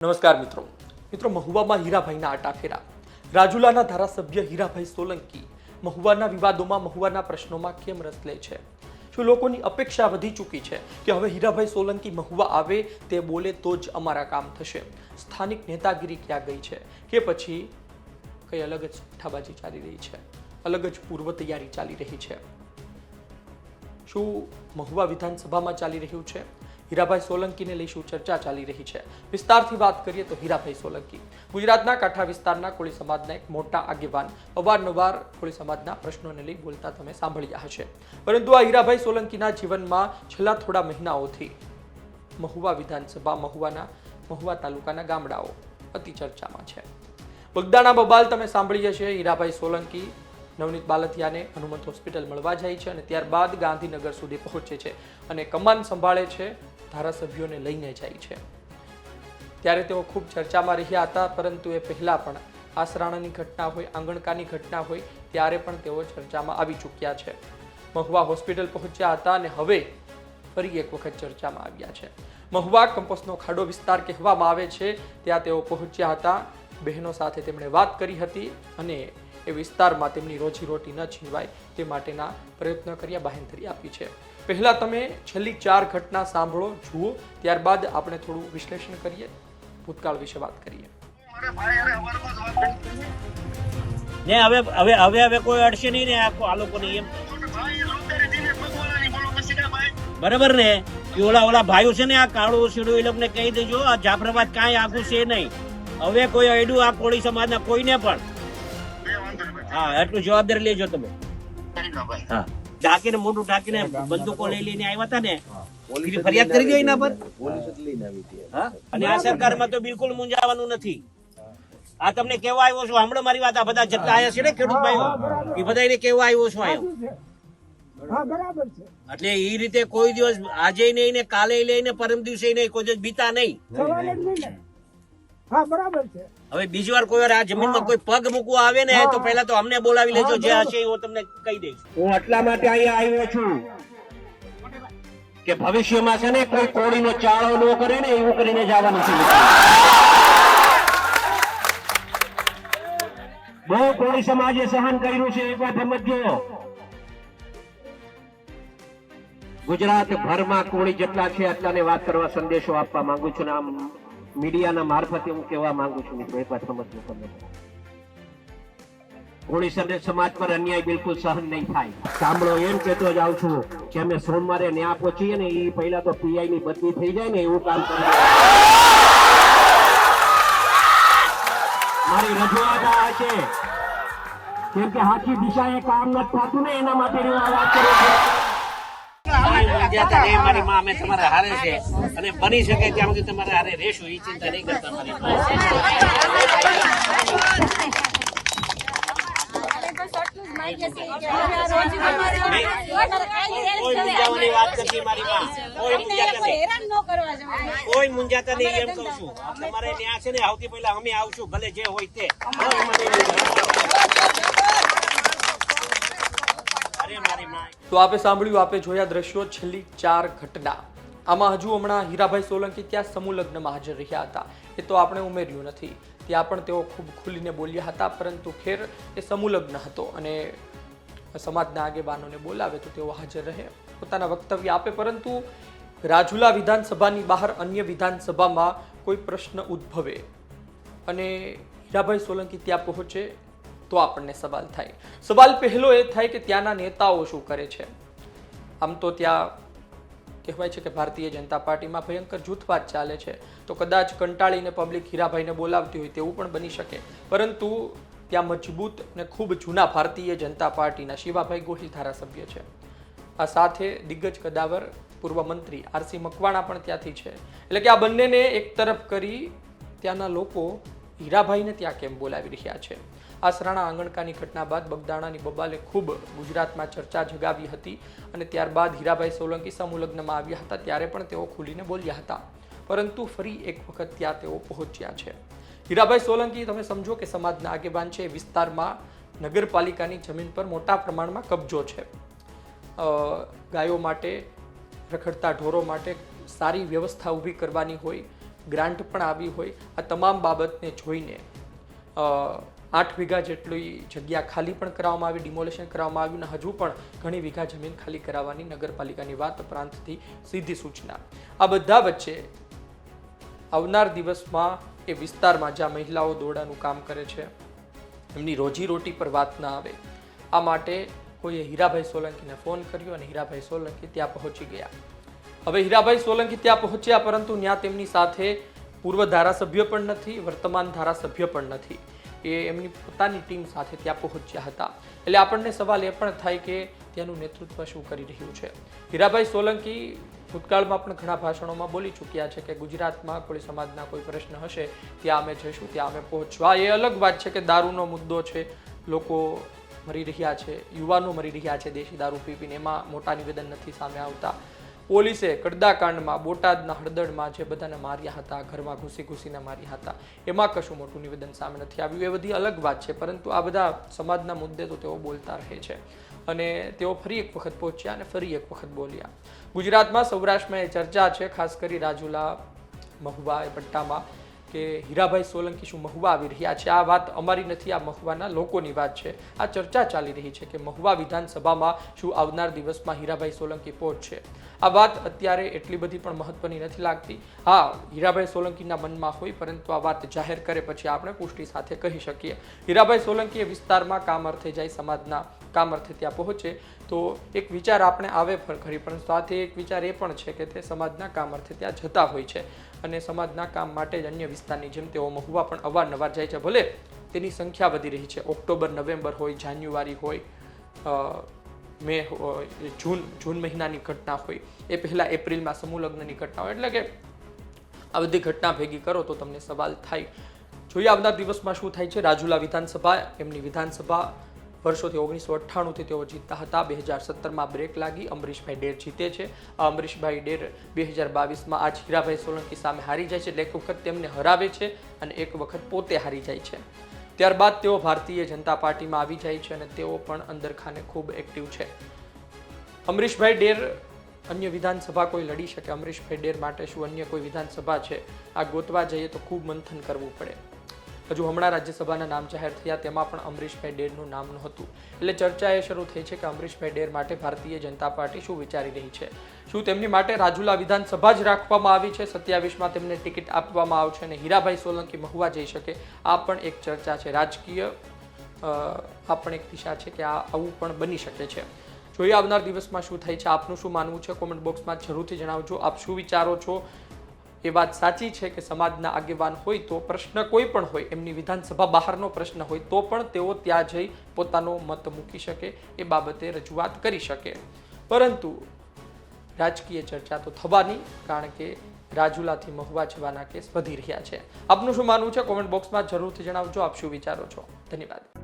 નમસ્કાર મિત્રો મહુવામાં હીરાભાઈના આટાફેરા રાજુલાના ધારાસભ્ય હીરાભાઈ સોલંકી મહુવાના વિવાદોમાં મહુવાના પ્રશ્નોમાં કેમ રસ લે છે? શું લોકોની અપેક્ષા વધી ચૂકી છે કે હવે હીરાભાઈ સોલંકી મહુવા આવે તે બોલે તો જ અમારા કામ થશે? સ્થાનિક નેતાગીરી ક્યાં ગઈ છે કે પછી કઈ અલગ જ સુઠ્ઠાબાજી ચાલી રહી છે, અલગ જ પૂર્વ તૈયારી ચાલી રહી છે? શું મહુવા વિધાનસભામાં ચાલી રહ્યું છે? હીરાભાઈ સોલંકીને લઈ શું ચર્ચા ચાલી રહી છે? વિસ્તારથી વાત કરીએ તો હીરાભાઈ સોલંકી ગુજરાતના કાંઠા વિસ્તારના કોળી સમાજના એક મોટા આગેવાન, અવારનવાર કોળી સમાજના પ્રશ્નોને લઈ બોલતા તમે સાંભળ્યા હશે. પરંતુ આ હીરાભાઈ સોલંકીના જીવનમાં છેલ્લા થોડા મહિનાઓથી મહુવા વિધાનસભા, મહુવા તાલુકાના ગામડાઓ અતિ ચર્ચામાં છે. બગદાણા બબાલ તમે સાંભળી હશે. હીરાભાઈ સોલંકી નવનીત બાલથિયાને હનુમંત હોસ્પિટલ મળવા જાય છે અને ત્યારબાદ ગાંધીનગર સુધી પહોંચે છે અને કમાન સંભાળે છે, ધારાસભ્યોને લઈને જાય છે. ત્યારે તેઓ ખૂબ ચર્ચામાં રહ્યા હતા, પરંતુ એ પહેલા પણ આસરાણાની ઘટના હોય, આંગણકાની ઘટના હોય ત્યારે પણ તેઓ ચર્ચામાં આવી ચૂક્યા છે. મહુવા હોસ્પિટલ પહોંચ્યા હતા અને હવે ફરી એક વખત ચર્ચામાં આવ્યા છે. મહુવા કંપોસનો ખાડો વિસ્તાર કહેવામાં આવે છે, ત્યાં તેઓ પહોંચ્યા હતા. બહેનો સાથે તેમણે વાત કરી હતી અને એ વિસ્તારમાં તેમની રોજીરોટી ન છીનવાય તે માટેના પ્રયત્નો કર્યા, બાહેંધરી આપી છે. પહેલા તમે છેલ્લી 4 ઘટના સાંભળો, જુઓ, ત્યારબાદ આપણે થોડું વિશ્લેષણ કરીએ, ભૂતકાળ વિશે વાત કરીએ. ને હવે કોઈ અડશે નહીં ને આ લોકોને એમ બરાબર ને કે ઓલા ભાઈઓ છે ને આ કાળો સીડો એ લોકોને કહી દેજો આ જાફરાબાદ કાંઈ આખું છે નહીં. હવે કોઈ અડ્યું આ કોળી સમાજના કોઈને પણ, હા, એટલું જવાબદારી લેજો તમે. હા, ઢાંકીને મોઢું ઢાંકીને બંદૂકો લઈ લઈને આવ્યા હતા ને, ફરિયાદ કરી દો એના પર. અને આ સરકારમાં તો બિલકુલ મૂંઝાવાનું નથી. આ તમને કેવા આવ્યો છો, હમણાં મારી વાત, આ બધા જેટલા આયા છે ને ખેડૂત ભાઈઓ, એ બધા એને કેવા આવ્યો છો આવ્યો. એટલે એ રીતે કોઈ દિવસ આજે નહીં ને કાલે લઈને પરમ દિવસે નહીં, કોઈ દિવસ બીતા નહીં. હવે બીજી વાર કોઈ વાર આ જમીનમાં કોઈ પગ મૂકવા આવે ને તો પહેલા તો અમને બોલાવી લેજો, જે હશે હું તમને કહી દઈશ. હું એટલા માટે અહીંયા આવ્યો છું કે ભવિષ્યમાં છે ને કોઈ કોળીનો ચાળો ન કરે ને એવું કરીને જવાનું છે. બહુ કોળી સમાજે સહન કર્યું છે, એક વાર સમજો. ગુજરાત ભરમાં કોળી જેટલા છે એટલાને વાત કરવા સંદેશો આપવા માંગુ છું ને આમ મીડિયાના મારફતે હું કહેવા માંગુ છું મિત્રો, એક વાત સમજજો તમે. કોળી સમાજ પર અન્યાય બિલકુલ સહન નહીં થાય. સાંભળો, એમ કહેતો જાઉં છું કે અમે સોમવારે ન્યા પહોંચીએ ને એ પહેલા તો પીઆઈ ની બદલી થઈ જાય ને એવું કામ કરીએ. મારી રજૂઆત આ છે કેમ કે સાચી દિશાએ કામ નથી થતું ને એના માટે વાત કરું છું. મારી માં અમે તમારા હારે છે અને બની શકે ત્યાં સુધી તમારે હારે રહેશું, એ ચિંતા નહીં કરતા. મારી કોઈ મુંજાતા નહીં, એમ કઉ છું. તમારે ત્યાં છે ને આવતી પહેલા અમે આવશું, ભલે જે હોય તે. તો આપે સાંભળ્યું, આપે જોયા દ્રશ્યો, છેલ્લી 4 ઘટના. આમાં હમણાં હીરાભાઈ સોલંકી ત્યાં સમૂહ લગ્નમાં હાજર રહ્યા હતા, એ તો આપણે ઉમેર્યું નથી. ત્યાં પણ તેઓ ખૂબ ખુલીને બોલ્યા હતા, પરંતુ ખેર એ સમૂહ લગ્ન હતો અને સમાજના આગેવાનોને બોલાવે તો તેઓ હાજર રહે, પોતાના વક્તવ્ય આપે. પરંતુ રાજુલા વિધાનસભાની બહાર અન્ય વિધાનસભામાં કોઈ પ્રશ્ન ઉદ્ભવે અને હીરાભાઈ સોલંકી ત્યાં પહોંચે તો આપણને સવાલ થાય. સવાલ પહેલો એ થાય કે ત્યાંના નેતાઓ શું કરે છે? આમ તો ત્યાં કહેવાય છે કે ભારતીય જનતા પાર્ટીમાં ભયંકર જૂથવાદ ચાલે છે, તો કદાચ કંટાળીને પબ્લિક હીરાભાઈને બોલાવતી હોય તેવું પણ બની શકે. પરંતુ ત્યાં મજબૂત અને ખૂબ જૂના ભારતીય જનતા પાર્ટીના શિવાભાઈ ગોહિલ ધારાસભ્ય છે. આ સાથે દિગ્ગજ કદાવર પૂર્વ મંત્રી આરસી મકવાણા પણ ત્યાંથી છે. એટલે કે આ બંનેને એક તરફ કરી ત્યાંના લોકો હીરાભાઈને ત્યાં કેમ બોલાવી રહ્યા છે? આસરાણા આંગણકાની ઘટના બાદ બગદાણાની બબાલે ખૂબ ગુજરાતમાં ચર્ચા જગાવી હતી અને ત્યારબાદ હીરાભાઈ સોલંકી સમૂહ લગ્નમાં આવ્યા હતા, ત્યારે પણ તેઓ ખુલીને બોલ્યા હતા. પરંતુ ફરી એક વખત ત્યાં તેઓ પહોંચ્યા છે. હીરાભાઈ સોલંકી તમે સમજો કે સમાજના આગેવાન છે. વિસ્તારમાં નગરપાલિકાની જમીન પર મોટા પ્રમાણમાં કબજો છે. ગાયો માટે, રખડતા ઢોરો માટે સારી વ્યવસ્થા ઊભી કરવાની હોય, ગ્રાન્ટ પણ આવી હોય, આ તમામ બાબતને જોઈને 8 વીઘા જેટલી જગ્યા ખાલી પણ કરાવવામાં આવી, ડિમોલેશન કરાવવામાં આવ્યું અને હજુ પણ ઘણી વીઘા જમીન ખાલી કરાવવાની નગરપાલિકાની વાત પ્રાંતથી સીધી સૂચના. આ બધા વચ્ચે આવનાર દિવસમાં એ વિસ્તારમાં જ્યાં મહિલાઓ દોરડાનું કામ કરે છે એમની રોજીરોટી પર વાત ના આવે, આ માટે કોઈએ હીરાભાઈ સોલંકીને ફોન કર્યો અને હીરાભાઈ સોલંકી ત્યાં પહોંચી ગયા. હવે હીરાભાઈ સોલંકી ત્યાં પહોંચ્યા, પરંતુ ત્યાં તેમની સાથે પૂર્વ ધારાસભ્ય પણ નથી, વર્તમાન ધારાસભ્ય પણ નથી. એ એમની પોતાની ટીમ સાથે ત્યાં પહોંચ્યા હતા. એટલે આપણને સવાલ એ પણ થાય કે ત્યાંનું નેતૃત્વ શું કરી રહ્યું છે. હીરાભાઈ સોલંકી ભૂતકાળમાં પણ ઘણા ભાષણોમાં બોલી ચૂક્યા છે કે ગુજરાતમાં કોઈ સમાજના કોઈ પ્રશ્ન હશે ત્યાં અમે જઈશું, ત્યાં અમે પહોંચવા. એ અલગ વાત છે કે દારૂનો મુદ્દો છે, લોકો મરી રહ્યા છે, યુવાનો મરી રહ્યા છે દેશી દારૂ પીને, એમાં મોટા નિવેદન નથી સામે આવતા. પોલીસે કડદાકાંડમાં બોટાદના હળદળમાં જે બધાને માર્યા હતા, ઘરમાં ઘૂસીને માર્યા હતા, એમાં કશું મોટું નિવેદન સામે નથી આવ્યું. એ બધી અલગ વાત છે, પરંતુ આ બધા સમાજના મુદ્દે તો તેઓ બોલતા રહે છે અને તેઓ ફરી એક વખત પહોંચ્યા અને ફરી એક વખત બોલ્યા. ગુજરાતમાં સૌરાષ્ટ્રમાં એ ચર્ચા છે, ખાસ કરી રાજુલા, મહુવા એ પટ્ટામાં, કે હીરાભાઈ સોલંકી શું મહુવા આવી રહ્યા છે. આ વાત અમારી નથી, આ મહુવાના લોકોની વાત છે. આ ચર્ચા ચાલી રહી છે કે મહુવા વિધાનસભામાં શું આવનાર દિવસમાં હીરાભાઈ સોલંકી પહોંચશે. આ વાત અત્યારે એટલી બધી પણ મહત્વની નથી લાગતી. હા, હીરાભાઈ સોલંકીના મનમાં હોય, પરંતુ આ વાત જાહેર કરે પછી આપણે પુષ્ટિ સાથે કહી શકીએ. હીરાભાઈ સોલંકી એ વિસ્તારમાં કામ અર્થે જાય, સમાજના કામ અર્થે ત્યાં પહોંચે તો એક વિચાર આપણે આવે ખરી, પણ સાથે એક વિચાર એ પણ છે કે તે સમાજના કામ અર્થે ત્યાં જતા હોય છે અને સમાજના કામ માટે જ અન્ય વિસ્તારની જેમ તેઓ મહુવા પણ અવારનવાર જાય છે. ભલે તેની સંખ્યા વધી રહી છે, ઓક્ટોબર, નવેમ્બર હોય, જાન્યુઆરી હોય, મે જૂન મહિનાની ઘટના હોય, એ પહેલાં એપ્રિલમાં સમૂહ લગ્નની ઘટના હોય, એટલે કે આ બધી ઘટના ભેગી કરો તો તમને સવાલ થાય. જોઈએ આવનાર દિવસમાં શું થાય છે. રાજુલા વિધાનસભા, એમની વિધાનસભા વર્ષોથી 1998થી તેઓ જીતતા હતા. 2017માં બ્રેક લાગી, અમરીશભાઈ ડેર જીતે છે. આ અમરીશભાઈ ડેર 2022માં આજ હીરાભાઈ સોલંકી સામે હારી જાય છે, એટલે એક વખત તેમને હરાવે છે અને એક વખત પોતે હારી જાય છે. ત્યારબાદ તેઓ ભારતીય જનતા પાર્ટીમાં આવી જાય છે અને તેઓ પણ અંદર ખાને ખૂબ એક્ટિવ છે. અમરીશભાઈ ડેર અન્ય વિધાનસભા કોઈ લડી શકે, અમરીશભાઈ ડેર માટે શું અન્ય કોઈ વિધાનસભા છે, આ ગોતવા જઈએ તો ખૂબ મંથન કરવું પડે. હજુ હમણાં રાજ્યસભાના નામ જાહેર થયા, તેમાં પણ અમરીશભાઈ ડેરનું નામ નહોતું. એટલે ચર્ચા એ શરૂ થઈ છે કે અમરીશભાઈ ડેર માટે ભારતીય જનતા પાર્ટી શું વિચારી રહી છે. શું તેમની માટે રાજુલા વિધાનસભા જ રાખવામાં આવી છે, 27માં તેમને ટિકિટ આપવામાં આવશે અને હીરાભાઈ સોલંકી મહુવા જઈ શકે, આ પણ એક ચર્ચા છે. રાજકીય આ પણ એક દિશા છે કે આવું પણ બની શકે છે. જોઈએ આવનાર દિવસમાં શું થાય છે. આપનું શું માનવું છે કોમેન્ટ બોક્સમાં જરૂરથી જણાવજો. આપ શું વિચારો છો? એ વાત સાચી છે કે સમાજના આગેવાન હોય તો પ્રશ્ન કોઈ પણ હોય, એમની વિધાનસભા બહારનો પ્રશ્ન હોય તો પણ તેઓ ત્યાં જઈ પોતાનો મત મૂકી શકે, એ બાબતે રજૂઆત કરી શકે. પરંતુ રાજકીય ચર્ચા તો થવાની, કારણ કે રાજુલાથી મહુવા જવાના કેસ વધી રહ્યા છે. આપનું શું માનવું છે કોમેન્ટ બોક્સમાં જરૂરથી જણાવજો. આપ શું વિચારો છો? ધન્યવાદ.